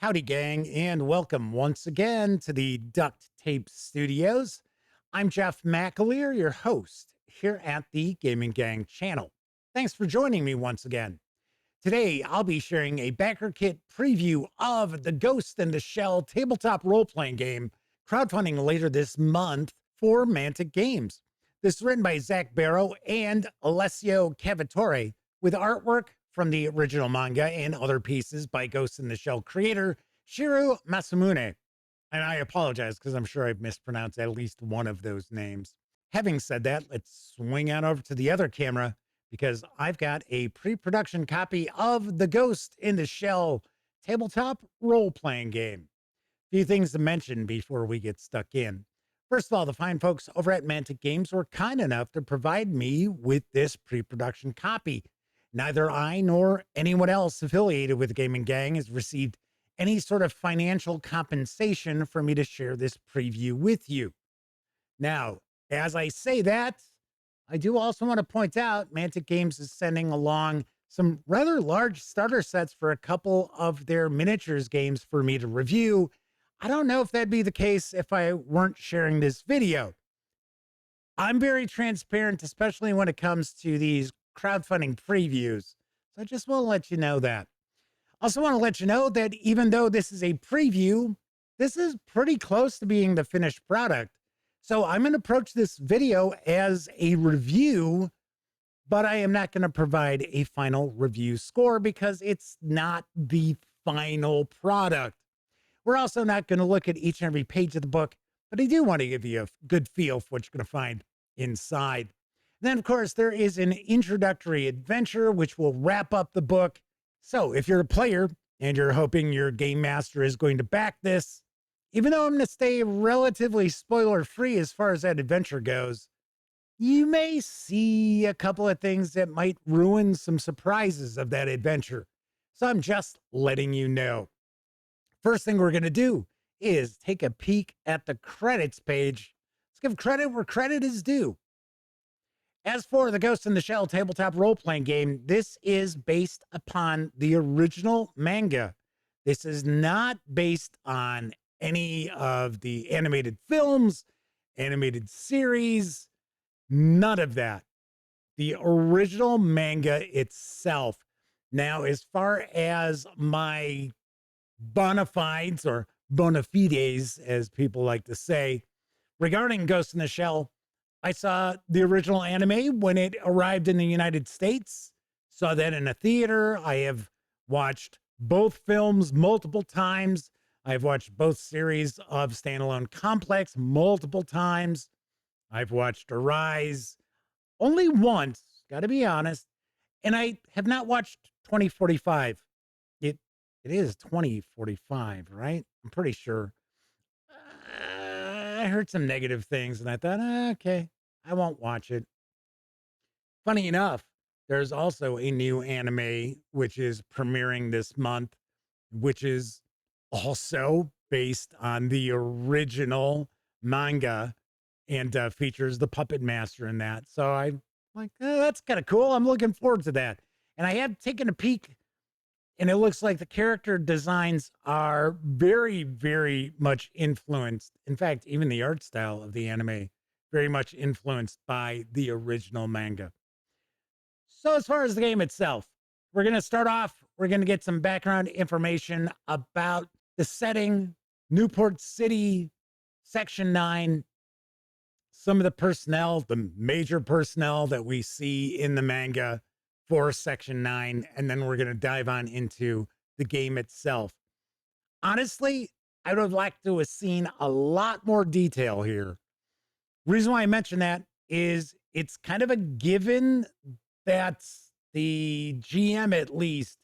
Howdy, gang, and welcome once again to the Duct Tape Studios. I'm Jeff McAleer, your host here at the Gaming Gang channel. Thanks for joining me once again. Today, I'll be sharing a BackerKit preview of the Ghost in the Shell tabletop role-playing game, crowdfunding later this month for Mantic Games. This is written by Zak Barouh and Alessio Cavatore, with artwork from the original manga and other pieces by Ghost in the Shell creator Shirow Masamune. And I apologize because I'm sure I've mispronounced at least one of those names. Having said that, let's swing on over to the other camera because I've got a pre-production copy of the Ghost in the Shell tabletop role-playing game. A few things to mention before we get stuck in. First of all, the fine folks over at Mantic Games were kind enough to provide me with this pre-production copy. Neither I nor anyone else affiliated with the Gaming Gang has received any sort of financial compensation for me to share this preview with you. Now, as I say that, I do also want to point out Mantic Games is sending along some rather large starter sets for a couple of their miniatures games for me to review. I don't know if that'd be the case if I weren't sharing this video. I'm very transparent, especially when it comes to these crowdfunding previews. So I just want to let you know that. Also want to let you know that even though this is a preview, this is pretty close to being the finished product. So I'm going to approach this video as a review, but I am not going to provide a final review score because it's not the final product. We're also not going to look at each and every page of the book, but I do want to give you a good feel for what you're going to find inside. Then, of course, there is an introductory adventure, which will wrap up the book. So if you're a player and you're hoping your game master is going to back this, even though I'm going to stay relatively spoiler-free as far as that adventure goes, you may see a couple of things that might ruin some surprises of that adventure. So I'm just letting you know. First thing we're going to do is take a peek at the credits page. Let's give credit where credit is due. As for the Ghost in the Shell tabletop role-playing game, this is based upon the original manga. This is not based on any of the animated films, animated series, none of that. The original manga itself. Now, as far as my bona fides or bona fides, as people like to say, regarding Ghost in the Shell, I saw the original anime when it arrived in the United States, saw that in a theater. I have watched both films multiple times. I've watched both series of Standalone Complex multiple times. I've watched Arise only once, got to be honest, and I have not watched 2045. It is 2045, right? I'm pretty sure. I heard some negative things and I thought, okay, I won't watch it. Funny enough, there's also a new anime which is premiering this month, which is also based on the original manga and features the puppet master in that. So I'm like, that's kind of cool. I'm looking forward to that. And I have taken a peek, and it looks like the character designs are very, very much influenced. In fact, even the art style of the anime, very much influenced by the original manga. So as far as the game itself, we're going to start off, we're going to get some background information about the setting, Newport City, Section 9, some of the personnel, the major personnel that we see in the manga for Section 9, and then we're going to dive on into the game itself. Honestly, I would have liked to have seen a lot more detail here. Reason why I mention that is it's kind of a given that the GM, at least,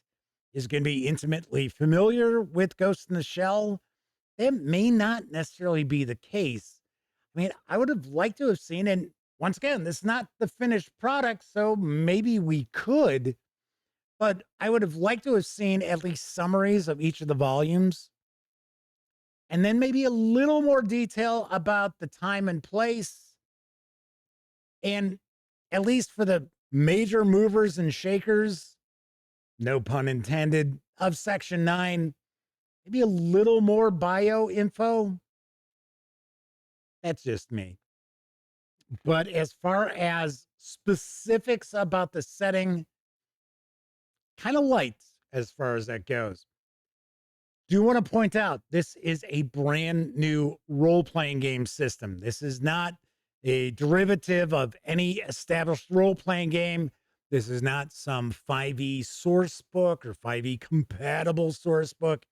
is going to be intimately familiar with Ghost in the Shell. that may not necessarily be the case. I mean, I would have liked to have seen, and once again, this is not the finished product, so maybe we could, but I would have liked to have seen at least summaries of each of the volumes, and then maybe a little more detail about the time and place, and at least for the major movers and shakers, no pun intended, of Section 9, maybe a little more bio info. That's just me. But as far as specifics about the setting, kind of light as far as that goes. Do want to point out this is a brand new role playing game system. This is not a derivative of any established role playing game. This is not some 5e source book or 5e compatible source book.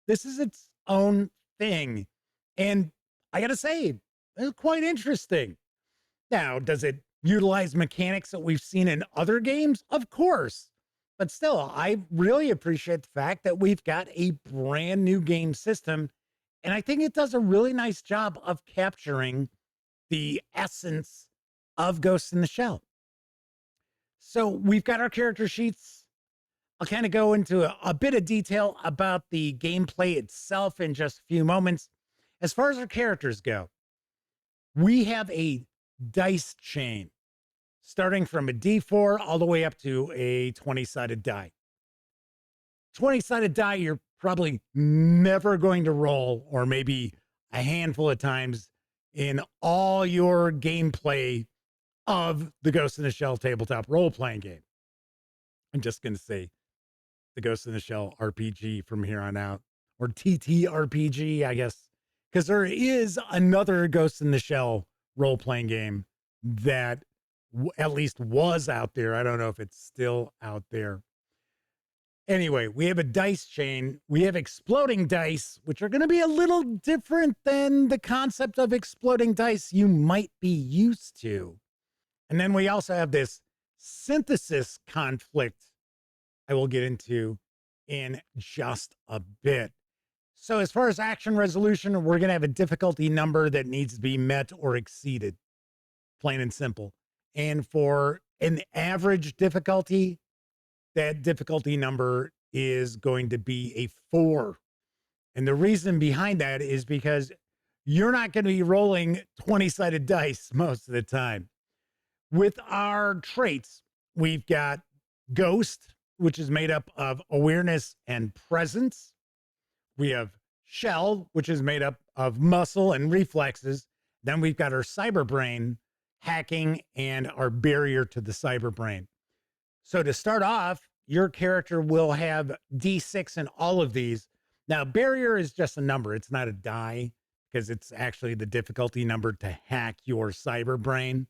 This is its own thing. And I got to say, it's quite interesting. Now, does it utilize mechanics that we've seen in other games? Of course. But still, I really appreciate the fact that we've got a brand new game system. And I think it does a really nice job of capturing the essence of Ghost in the Shell. So we've got our character sheets. I'll kind of go into a bit of detail about the gameplay itself in just a few moments. As far as our characters go, we have a dice chain starting from a D4 all the way up to a 20-sided die. 20-sided die, you're probably never going to roll, or maybe a handful of times in all your gameplay of the Ghost in the Shell tabletop role-playing game. I'm just going to say the Ghost in the Shell RPG from here on out, or TTRPG, I guess, because there is another Ghost in the Shell role-playing game that at least was out there. I don't know if it's still out there. Anyway, we have a dice chain. We have exploding dice, which are going to be a little different than the concept of exploding dice you might be used to. And then we also have this synthesis conflict I will get into in just a bit. So as far as action resolution, we're going to have a difficulty number that needs to be met or exceeded, plain and simple. And for an average difficulty, that difficulty number is going to be a 4. And the reason behind that is because you're not going to be rolling 20-sided dice most of the time. With our traits, we've got Ghost, which is made up of awareness and presence. We have Shell, which is made up of muscle and reflexes. Then we've got our cyber brain, hacking, and our barrier to the cyber brain. So to start off, your character will have D6 in all of these. Now, barrier is just a number. It's not a die because it's actually the difficulty number to hack your cyber brain.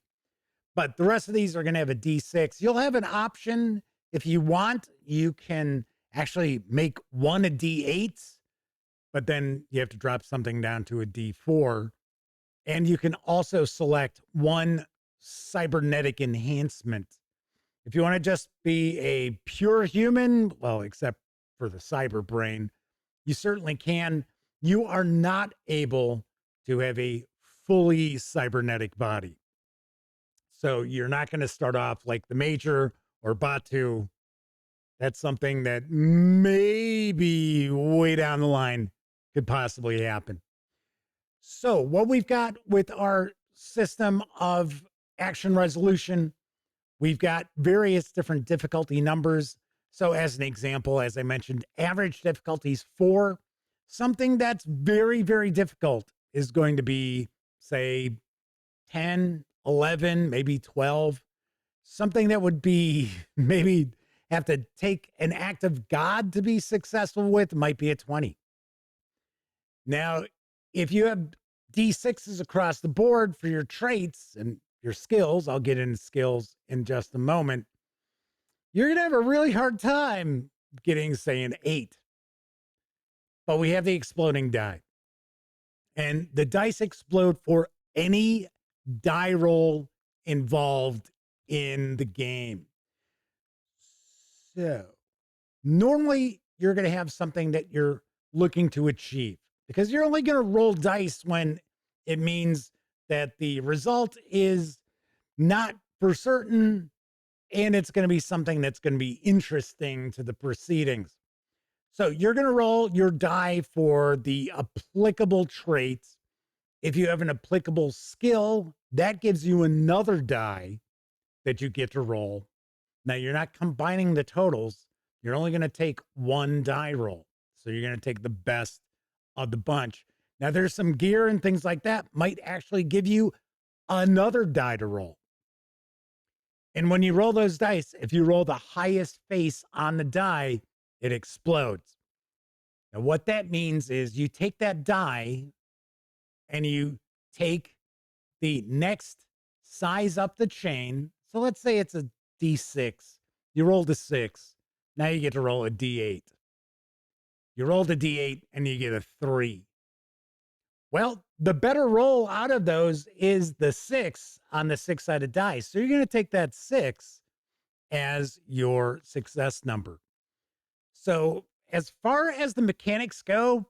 But the rest of these are going to have a D6. You'll have an option if you want. You can actually make one a D8, but then you have to drop something down to a D4. And you can also select one cybernetic enhancement. If you want to just be a pure human, well, except for the cyber brain, you certainly can. You are not able to have a fully cybernetic body. So you're not going to start off like the Major or Batu. That's something that maybe way down the line could possibly happen. So what we've got with our system of action resolution, we've got various different difficulty numbers. So as an example, as I mentioned, average difficulty is 4. Something that's very, very difficult is going to be, say, 10, 11, maybe 12. Something that would be maybe have to take an act of God to be successful with might be a 20. Now, if you have D6s across the board for your traits and your skills, I'll get into skills in just a moment, you're going to have a really hard time getting, say, an 8. But we have the exploding die. And the dice explode for any die roll involved in the game. So normally you're going to have something that you're looking to achieve. because you're only going to roll dice when it means that the result is not for certain and it's going to be something that's going to be interesting to the proceedings. So you're going to roll your die for the applicable traits. If you have an applicable skill, that gives you another die that you get to roll. Now you're not combining the totals. You're only going to take one die roll. So you're going to take the best of the bunch. Now there's some gear and things like that might actually give you another die to roll. And when you roll those dice, if you roll the highest face on the die, it explodes. Now, what that means is you take that die and you take the next size up the chain. So let's say it's a D6. You rolled a 6. Now you get to roll a D8. You rolled a D8 and you get a 3. Well, the better roll out of those is the 6 on the 6-sided die. So you're going to take that 6 as your success number. So as far as the mechanics go,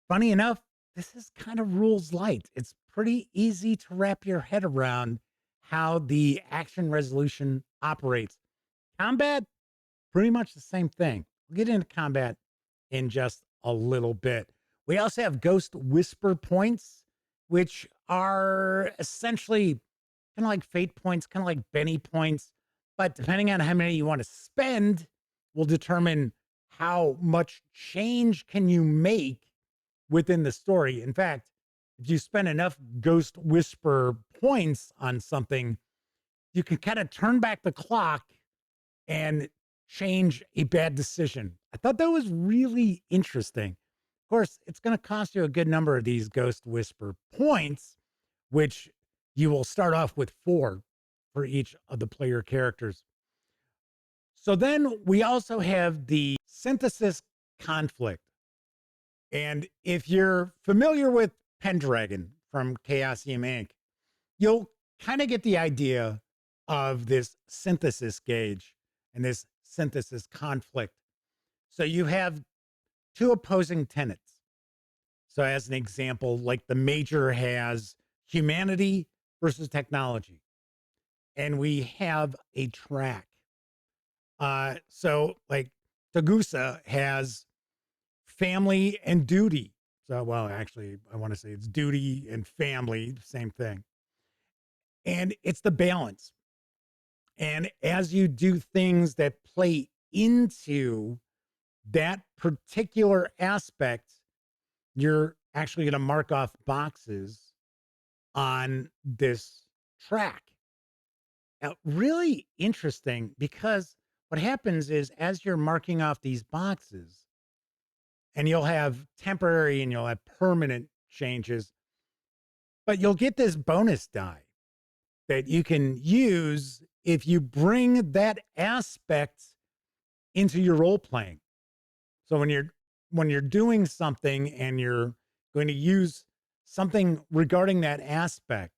funny enough, this is kind of rules light. It's pretty easy to wrap your head around how the action resolution operates. Combat, pretty much the same thing. We'll get into combat in just a little bit. We also have Ghost Whisper points, which are essentially kind of like fate points, kind of like Benny points. But depending on how many you want to spend, will determine how much change can you make within the story. In fact, if you spend enough Ghost Whisper points on something, you can kind of turn back the clock and change a bad decision. I thought that was really interesting. Of course, it's going to cost you a good number of these Ghost Whisper points, which you will start off with 4 for each of the player characters. So then we also have the synthesis conflict. And if you're familiar with Pendragon from Chaosium Inc., you'll kind of get the idea of this synthesis gauge and this synthesis conflict. So you have 2 opposing tenets. So as an example, like the major has humanity versus technology. And we have a track. So like Tagusa has family and duty. So, well, actually, I want to say it's duty and family, same thing. And it's the balance. And as you do things that play into that particular aspect, you're actually going to mark off boxes on this track. Now, really interesting, because what happens is as you're marking off these boxes, and you'll have temporary and you'll have permanent changes, but you'll get this bonus die that you can use if you bring that aspect into your role playing. So when you're doing something and you're going to use something regarding that aspect,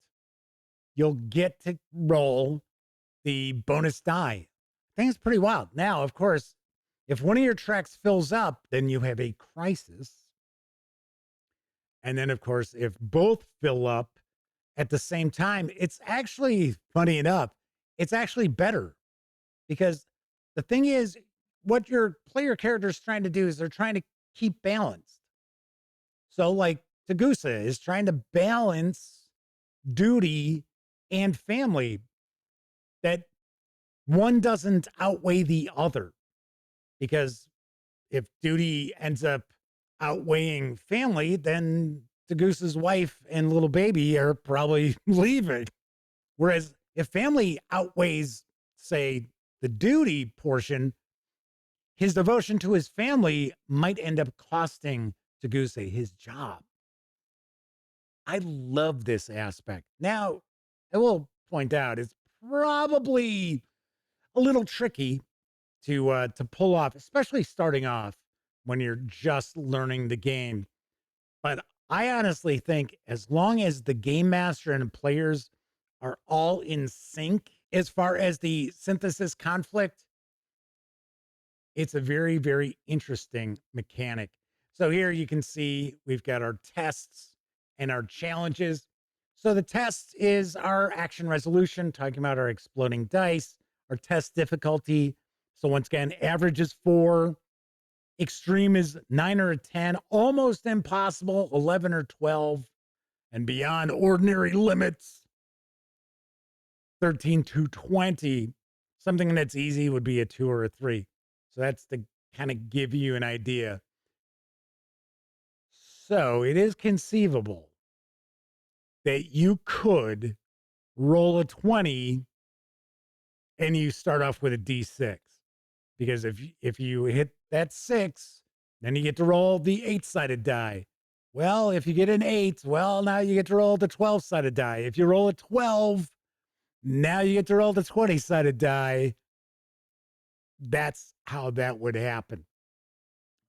you'll get to roll the bonus die. I think it's pretty wild. Now, of course, if one of your tracks fills up, then you have a crisis. And then, of course, if both fill up at the same time, it's actually, funny enough, it's actually better, because the thing is, what your player character is trying to do is they're trying to keep balanced. So like Tagusa is trying to balance duty and family, that one doesn't outweigh the other. Because if duty ends up outweighing family, then Tagusa's wife and little baby are probably leaving. Whereas if family outweighs, say, the duty portion, his devotion to his family might end up costing Tagusa his job. I love this aspect. Now, I will point out it's probably a little tricky to pull off, especially starting off when you're just learning the game. But I honestly think as long as the game master and the players are all in sync as far as the synthesis conflict, it's a very, very interesting mechanic. So here you can see we've got our tests and our challenges. So the test is our action resolution, talking about our exploding dice, our test difficulty. So once again, average is 4, extreme is 9 or a 10, almost impossible, 11 or 12, and beyond ordinary limits, 13 to 20. Something that's easy would be a 2 or a 3. So that's to kind of give you an idea. So it is conceivable that you could roll a 20 and you start off with a D6. Because if you hit that 6, then you get to roll the 8-sided die. Well, if you get an 8, well, now you get to roll the 12-sided die. If you roll a 12, now you get to roll the 20-sided die. That's how that would happen.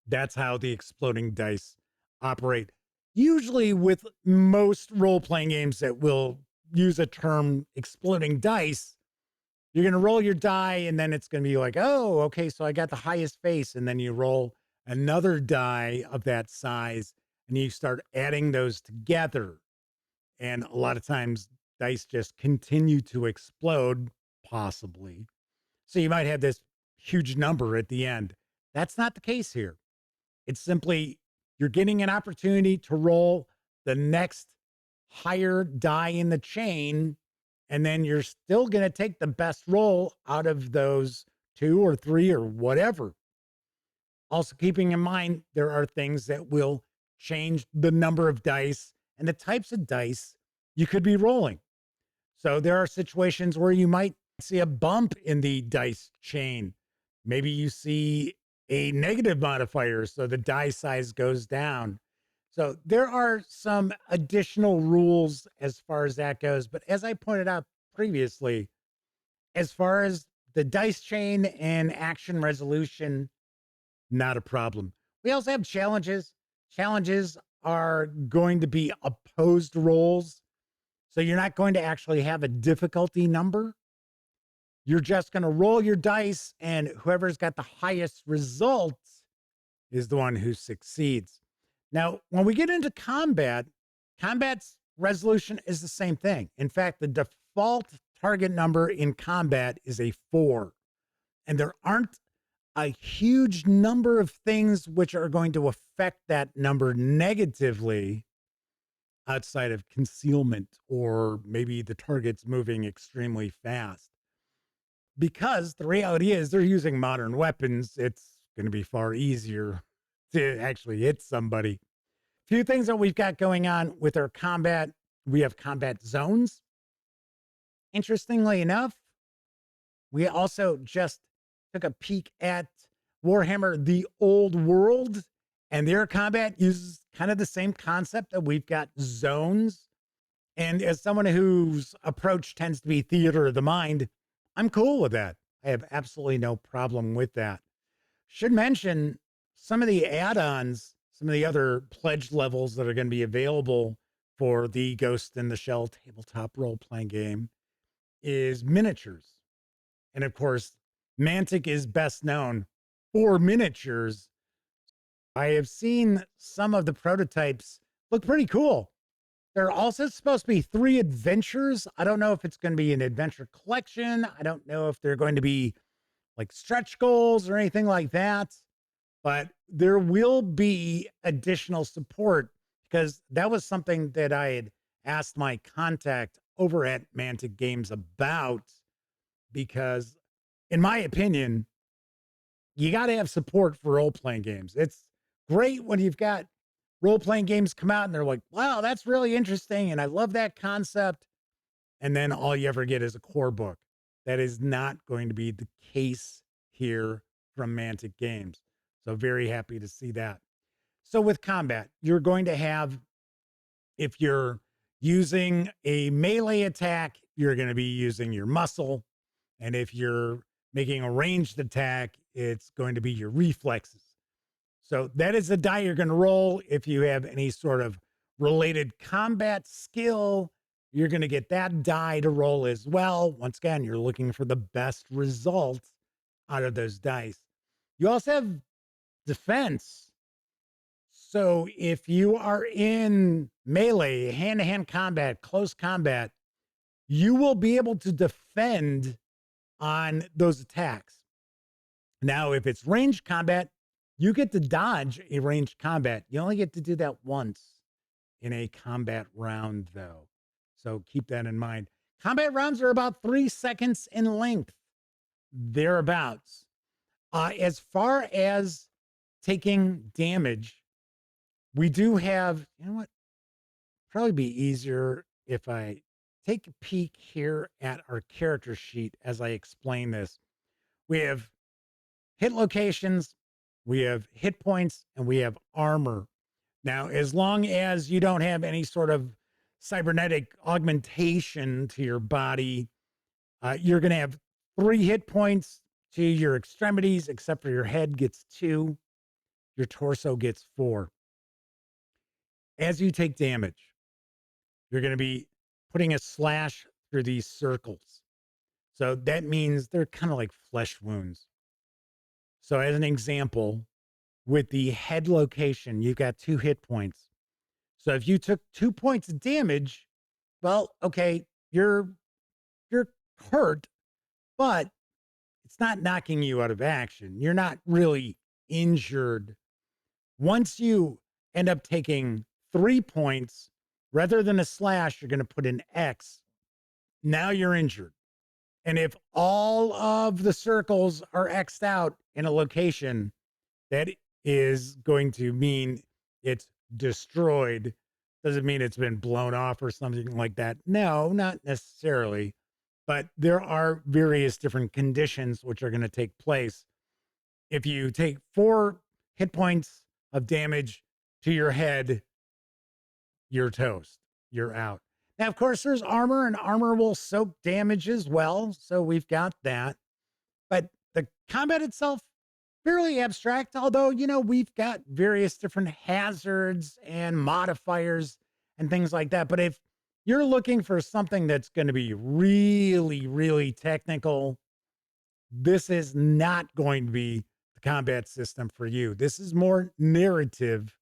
That's how the exploding dice operate. Usually with most role-playing games that will use a term exploding dice, you're going to roll your die and then it's going to be like, oh, okay, so I got the highest face. And then you roll another die of that size and you start adding those together. And a lot of times dice just continue to explode, possibly. So you might have this huge number at the end. That's not the case here. It's simply you're getting an opportunity to roll the next higher die in the chain, and then you're still going to take the best roll out of those 2 or 3 or whatever. Also, keeping in mind, there are things that will change the number of dice and the types of dice you could be rolling. So there are situations where you might see a bump in the dice chain. Maybe you see a negative modifier, so the die size goes down. So there are some additional rules as far as that goes. But as I pointed out previously, as far as the dice chain and action resolution, not a problem. We also have challenges. Challenges are going to be opposed rolls. So you're not going to actually have a difficulty number. You're just going to roll your dice, and whoever's got the highest results is the one who succeeds. Now, when we get into combat, combat's resolution is the same thing. In fact, the default target number in combat is a 4. And there aren't a huge number of things which are going to affect that number negatively outside of concealment or maybe the target's moving extremely fast. Because the reality is they're using modern weapons, it's going to be far easier to actually hit somebody. Few things that we've got going on with our combat. We have combat zones. Interestingly enough, we also just took a peek at Warhammer The Old World, and their combat uses kind of the same concept that we've got zones. And as someone whose approach tends to be theater of the mind, I'm cool with that. I have absolutely no problem with that. Should mention some of the add-ons, some of the other pledge levels that are going to be available for the Ghost in the Shell tabletop role-playing game is miniatures. And of course, Mantic is best known for miniatures. I have seen some of the prototypes look pretty cool. There are also supposed to be 3 adventures. I don't know if it's going to be an adventure collection. I don't know if they're going to be like stretch goals or anything like that. But there will be additional support because that was something that I had asked my contact over at Mantic Games about. Because, in my opinion, you got to have support for role playing games. It's great when you've got role playing games come out and they're like, wow, that's really interesting. And I love that concept. And then all you ever get is a core book. That is not going to be the case here from Mantic Games. So very happy to see that. So with combat, you're going to have, if you're using a melee attack, you're going to be using your muscle. And if you're making a ranged attack, it's going to be your reflexes. So that is the die you're going to roll. If you have any sort of related combat skill, you're going to get that die to roll as well. Once again, you're looking for the best results out of those dice. You also have defense. So if you are in melee, hand-to-hand combat, close combat, you will be able to defend on those attacks. Now, if it's ranged combat, you get to dodge a ranged combat. You only get to do that once in a combat round, though. So keep that in mind. Combat rounds are about 3 seconds in length, thereabouts. As far as taking damage, we do have, you know what? Probably be easier if I take a peek here at our character sheet as I explain this. We have hit locations, we have hit points, and we have armor. Now, as long as you don't have any sort of cybernetic augmentation to your body, you're going to have 3 hit points to your extremities, except for your head gets 2, your torso gets 4. As you take damage, you're going to be putting a slash through these circles. So that means they're kind of like flesh wounds. So, as an example, with the head location, you've got 2 hit points. So if you took 2 points of damage, well, okay, you're hurt, but it's not knocking you out of action. You're not really injured. Once you end up taking 3 points, rather than a slash, you're going to put an X. Now you're injured. And if all of the circles are X'd out in a location, that is going to mean it's destroyed. Doesn't mean it's been blown off or something like that. No, not necessarily. But there are various different conditions which are going to take place. If you take 4 hit points of damage to your head, you're toast. You're out. Now, of course, there's armor, and armor will soak damage as well. So we've got that. But the combat itself, fairly abstract, although, we've got various different hazards and modifiers and things like that. But if you're looking for something that's going to be really, really technical, this is not going to be the combat system for you. This is more narrative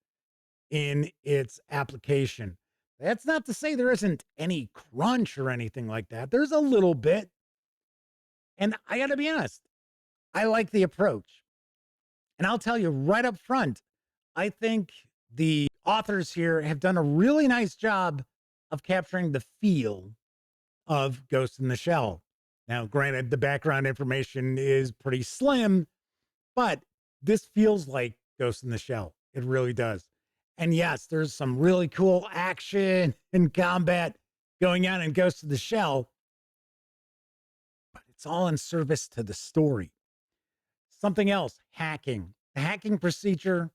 in its application. That's not to say there isn't any crunch or anything like that. There's a little bit. And I got to be honest, I like the approach. And I'll tell you right up front, I think the authors here have done a really nice job of capturing the feel of Ghost in the Shell. Now, granted, the background information is pretty slim, but this feels like Ghost in the Shell. It really does. And yes, there's some really cool action and combat going on in Ghost in the Shell, but it's all in service to the story. Something else, hacking. The hacking procedure,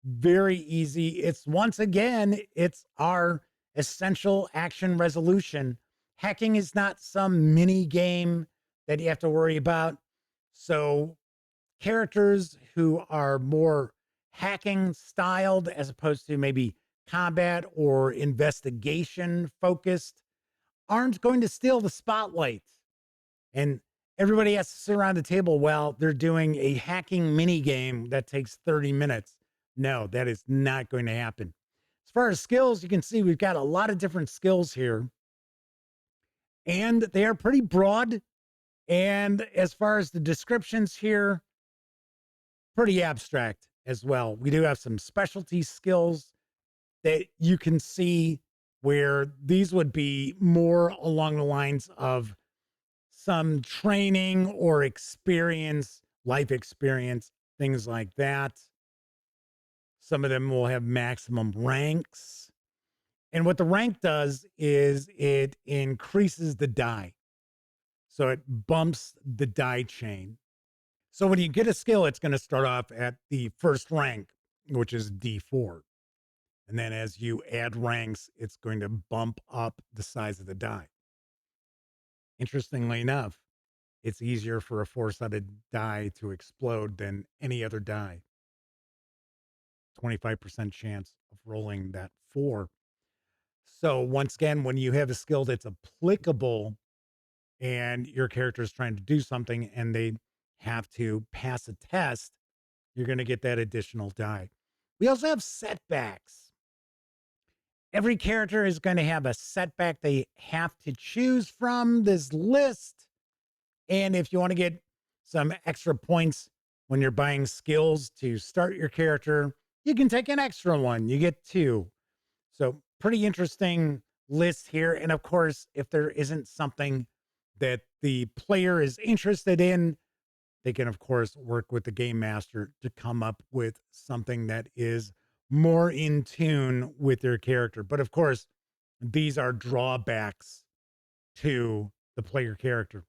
very easy. It's once again, it's our essential action resolution. Hacking is not some mini game that you have to worry about. So characters who are more hacking styled as opposed to maybe combat or investigation focused aren't going to steal the spotlight. And everybody has to sit around the table while they're doing a hacking mini game that takes 30 minutes. No, that is not going to happen. As far as skills, you can see we've got a lot of different skills here, and they are pretty broad. And as far as the descriptions here, pretty abstract as well. We do have some specialty skills that you can see where these would be more along the lines of some training or experience, life experience, things like that. Some of them will have maximum ranks. And what the rank does is it increases the die. So it bumps the die chain. So when you get a skill, it's going to start off at the first rank, which is D4. And then as you add ranks, it's going to bump up the size of the die. Interestingly enough, it's easier for a 4-sided die to explode than any other die. 25% chance of rolling that 4. So once again, when you have a skill that's applicable and your character is trying to do something and they have to pass a test, you're going to get that additional die. We also have setbacks. Every character is going to have a setback they have to choose from this list. And if you want to get some extra points when you're buying skills to start your character, you can take an extra one. You get 2. So pretty interesting list here. And of course, if there isn't something that the player is interested in, they can, of course, work with the game master to come up with something that is more in tune with their character. But of course, these are drawbacks to the player character.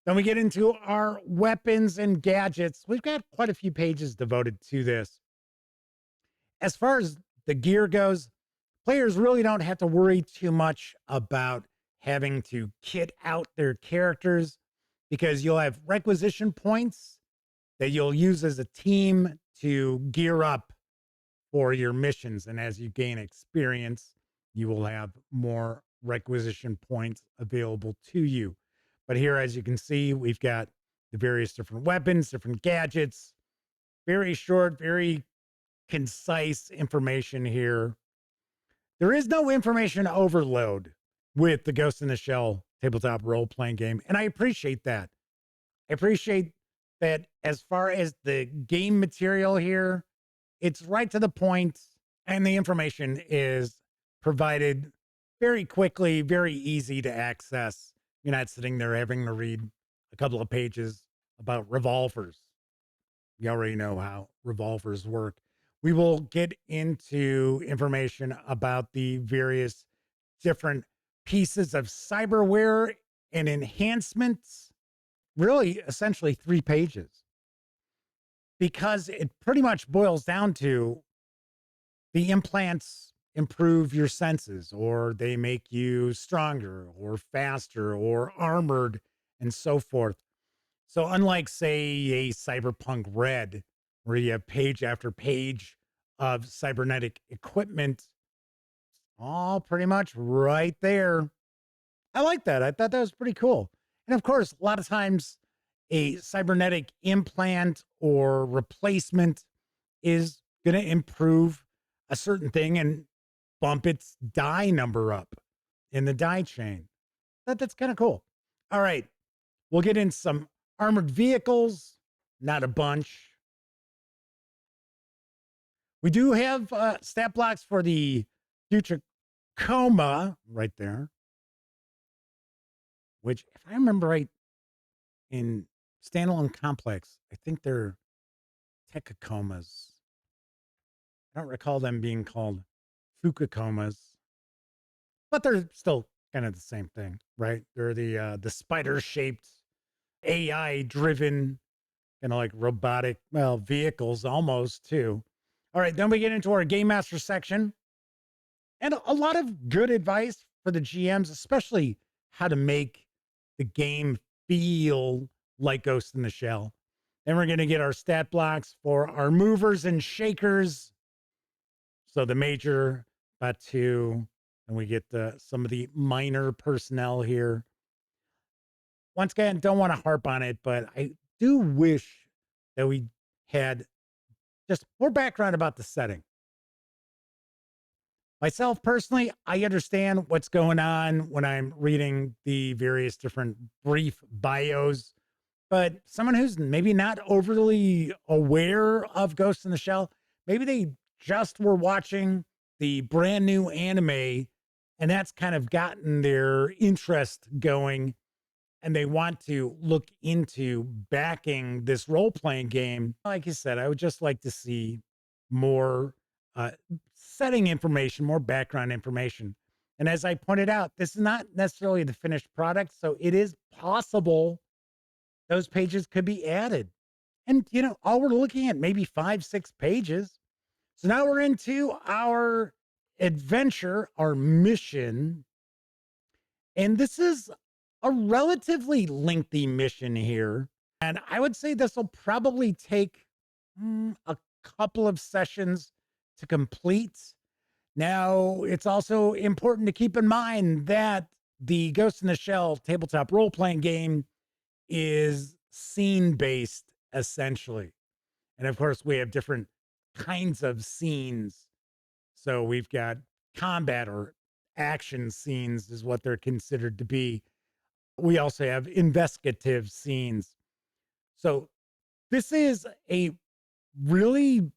Then we get into our weapons and gadgets. We've got quite a few pages devoted to this. As far as the gear goes, players really don't have to worry too much about having to kit out their characters because you'll have requisition points that you'll use as a team to gear up for your missions. And as you gain experience, you will have more requisition points available to you. But here, as you can see, we've got the various different weapons, different gadgets, very short, very concise information here. There is no information overload with the Ghost in the Shell tabletop role playing game. And I appreciate that. I appreciate that as far as the game material here, it's right to the point, and the information is provided very quickly, very easy to access. You're not sitting there having to read a couple of pages about revolvers. You already know how revolvers work. We will get into information about the various different pieces of cyberware and enhancements, really essentially 3 pages, because it pretty much boils down to the implants improve your senses, or they make you stronger or faster or armored and so forth. So unlike, say, a Cyberpunk Red, where you have page after page of cybernetic equipment, all pretty much right there. I like that. I thought that was pretty cool. And of course, a lot of times a cybernetic implant or replacement is going to improve a certain thing and bump its die number up in the die chain. That's kind of cool. All right. We'll get in some armored vehicles, not a bunch. We do have stat blocks for the future coma right there, which, if I remember right, in Standalone Complex, I think they're Techacomas. I don't recall them being called Fukacomas, but they're still kind of the same thing, right? They're the spider-shaped, AI-driven, kind of like robotic, well, vehicles almost too. All right, then we get into our Game Master section. And a lot of good advice for the GMs, especially how to make the game feel like Ghost in the Shell. Then we're going to get our stat blocks for our movers and shakers. So the major, about 2, and we get some of the minor personnel here. Once again, don't want to harp on it, but I do wish that we had just more background about the setting. Myself personally, I understand what's going on when I'm reading the various different brief bios, but someone who's maybe not overly aware of Ghost in the Shell, maybe they just were watching the brand new anime and that's kind of gotten their interest going, and they want to look into backing this role playing game. Like I said, I would just like to see more setting information, more background information. And as I pointed out, this is not necessarily the finished product. So it is possible those pages could be added. And, all we're looking at maybe 5, 6 pages. So now we're into our adventure, our mission. And this is a relatively lengthy mission here. And I would say this will probably take a couple of sessions to complete. Now, it's also important to keep in mind that the Ghost in the Shell tabletop role playing game is scene based, essentially. And of course, we have different kinds of scenes. So we've got combat or action scenes, is what they're considered to be. We also have investigative scenes. So this is a really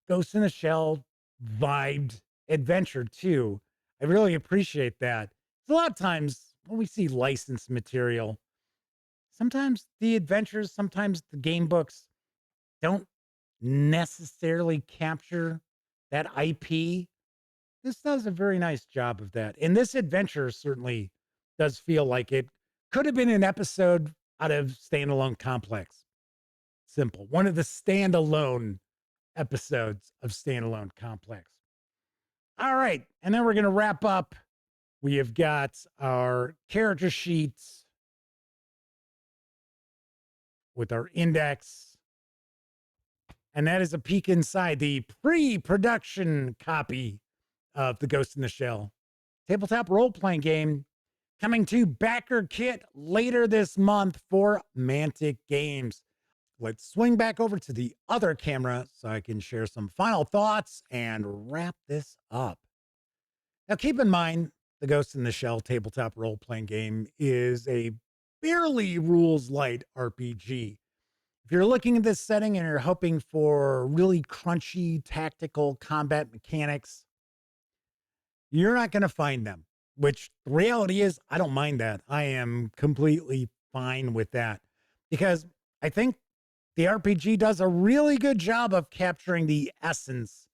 Ghost in the Shell vibed adventure too. I really appreciate that. A lot of times when we see licensed material, sometimes the adventures, sometimes the game books don't necessarily capture that IP. This does a very nice job of that. And this adventure certainly does feel like it could have been an episode out of Standalone Complex. Simple. One of the standalone episodes of Standalone Complex. All right. And then we're going to wrap up. We have got our character sheets with our index. And that is a peek inside the pre-production copy of the Ghost in the Shell tabletop role-playing game, coming to BackerKit later this month for Mantic Games. Let's swing back over to the other camera so I can share some final thoughts and wrap this up. Now, keep in mind, the Ghost in the Shell tabletop role-playing game is a fairly rules-light RPG. If you're looking at this setting and you're hoping for really crunchy tactical combat mechanics, you're not going to find them, which the reality is, I don't mind that. I am completely fine with that because I think the RPG does a really good job of capturing the essence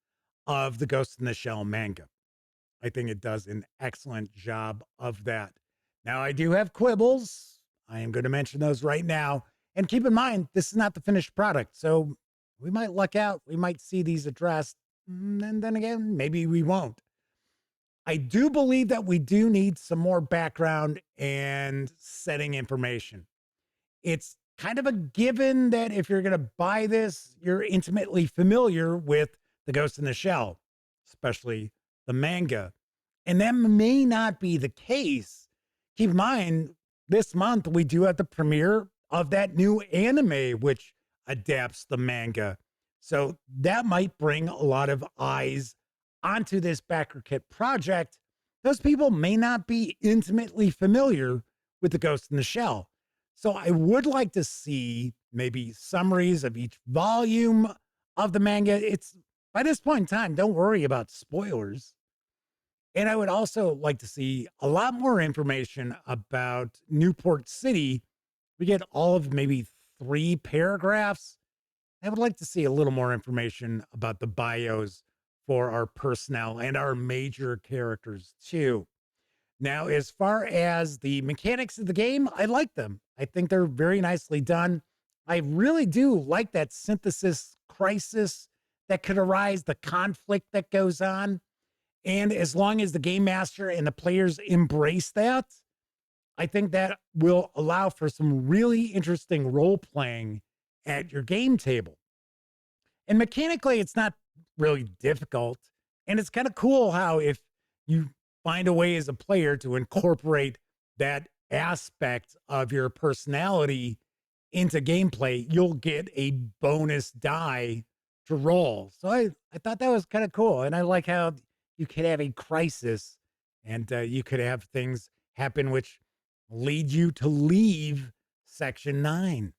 of the Ghost in the Shell manga. I think it does an excellent job of that. Now, I do have quibbles. I am going to mention those right now. And keep in mind, this is not the finished product. So we might luck out. We might see these addressed. And then again, maybe we won't. I do believe that we do need some more background and setting information. It's kind of a given that if you're going to buy this, you're intimately familiar with the Ghost in the Shell, especially the manga. And that may not be the case. Keep in mind, this month we do have the premiere of that new anime, which adapts the manga. So that might bring a lot of eyes onto this BackerKit project. Those people may not be intimately familiar with the Ghost in the Shell. So I would like to see maybe summaries of each volume of the manga. It's by this point in time, don't worry about spoilers. And I would also like to see a lot more information about Newport City. We get all of maybe 3 paragraphs. I would like to see a little more information about the bios for our personnel and our major characters too. Now, as far as the mechanics of the game, I like them. I think they're very nicely done. I really do like that synthesis crisis that could arise, the conflict that goes on. And as long as the game master and the players embrace that, I think that will allow for some really interesting role playing at your game table. And mechanically, it's not really difficult. And it's kind of cool how if you find a way as a player to incorporate that aspect of your personality into gameplay, you'll get a bonus die to roll. So I thought that was kind of cool. And I like how you could have a crisis and you could have things happen which lead you to leave Section 9.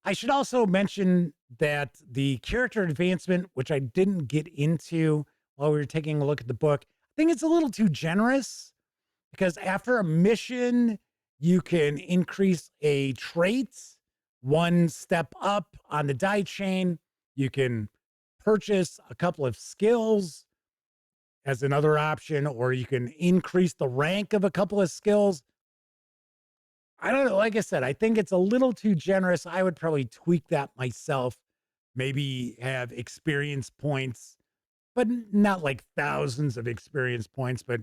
I should also mention that the character advancement, which I didn't get into while we were taking a look at the book, I think it's a little too generous because after a mission, you can increase a trait 1 step up on the die chain. You can purchase a couple of skills as another option, or you can increase the rank of a couple of skills. I don't know. Like I said, I think it's a little too generous. I would probably tweak that myself. Maybe have experience points, but not like thousands of experience points. But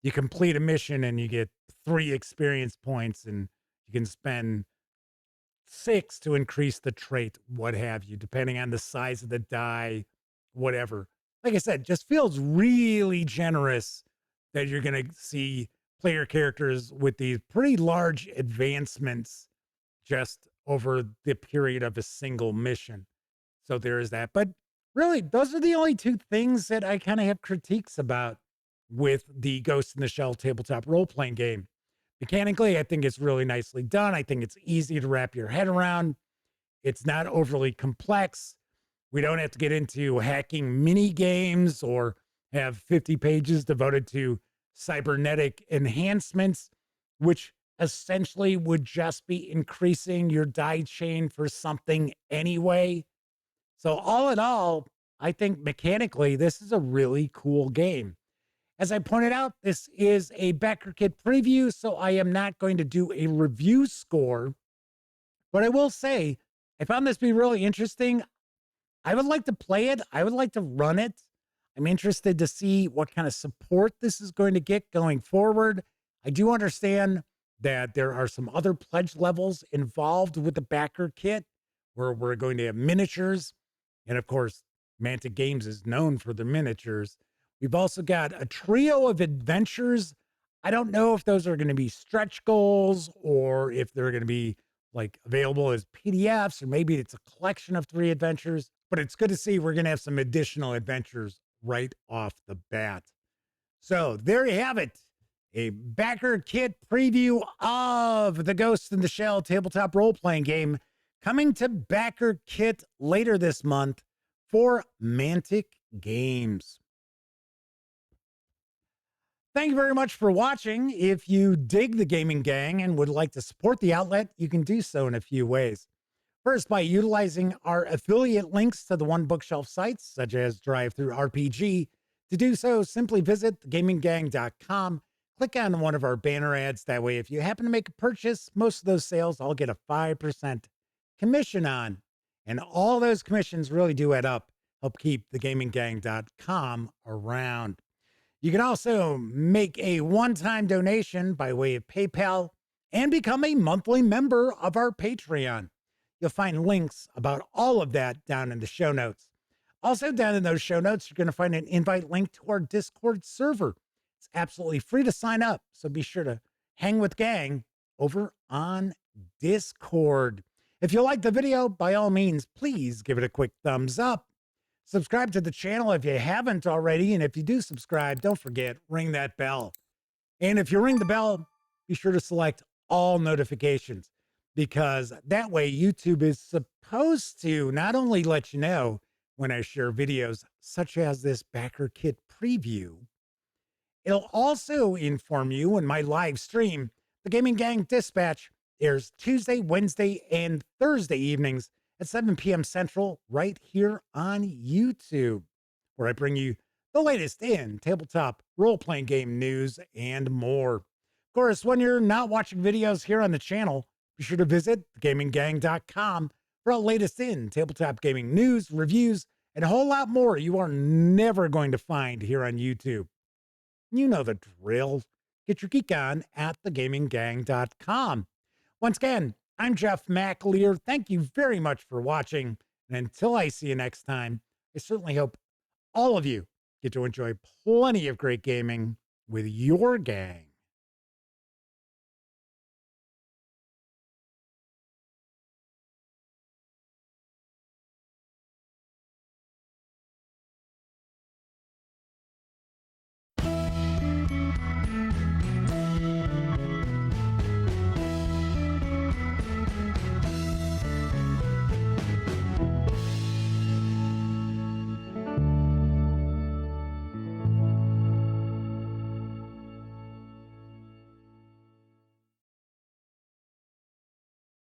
you complete a mission and you get 3 experience points, and you can spend 6 to increase the trait, what have you, depending on the size of the die, whatever. Like I said, just feels really generous that you're going to see player characters with these pretty large advancements just over the period of a single mission. So there is that. But Really, those are the only two things that I kind of have critiques about with the Ghost in the Shell tabletop role playing game. Mechanically, I think it's really nicely done. I think it's easy to wrap your head around. It's not overly complex. We don't have to get into hacking mini games or have 50 pages devoted to cybernetic enhancements, which essentially would just be increasing your die chain for something anyway. So, all in all, I think mechanically, this is a really cool game. As I pointed out, this is a BackerKit preview, so I am not going to do a review score, but I will say I found this to be really interesting. I would like to play it. I would like to run it. I'm interested to see what kind of support this is going to get going forward. I do understand that there are some other pledge levels involved with the backer kit where we're going to have miniatures. And of course, Mantic Games is known for the miniatures. We've also got a trio of adventures. I don't know if those are going to be stretch goals or if they're going to be like available as PDFs, or maybe it's a collection of 3 adventures, but it's good to see we're going to have some additional adventures right off the bat. So there you have it. A backer kit preview of the Ghost in the Shell tabletop role-playing game coming to backer kit later this month for Mantic Games. Thank you very much for watching. If you dig the Gaming Gang and would like to support the outlet, you can do so in a few ways. First, by utilizing our affiliate links to the One Bookshelf sites, such as DriveThruRPG. To do so, simply visit thegaminggang.com, click on one of our banner ads. That way, if you happen to make a purchase, most of those sales I'll get a 5% commission on. And all those commissions really do add up, help keep thegaminggang.com around. You can also make a one-time donation by way of PayPal and become a monthly member of our Patreon. You'll find links about all of that down in the show notes. Also, down in those show notes, you're going to find an invite link to our Discord server. It's absolutely free to sign up, so be sure to hang with gang over on Discord. If you like the video, by all means, please give it a quick thumbs up. Subscribe to the channel if you haven't already, and if you do subscribe, don't forget, ring that bell. And if you ring the bell, be sure to select all notifications, because that way YouTube is supposed to not only let you know when I share videos such as this backer kit preview, it'll also inform you when my live stream, the Gaming Gang Dispatch, airs Tuesday, Wednesday, and Thursday evenings at 7 p.m. Central right here on YouTube, where I bring you the latest in tabletop role-playing game news and more. Of course, when you're not watching videos here on the channel, be sure to visit thegaminggang.com for all latest in tabletop gaming news, reviews, and a whole lot more you are never going to find here on YouTube. You know the drill. Get your geek on at thegaminggang.com. Once again, I'm Jeff McAleer. Thank you very much for watching. And until I see you next time, I certainly hope all of you get to enjoy plenty of great gaming with your gang.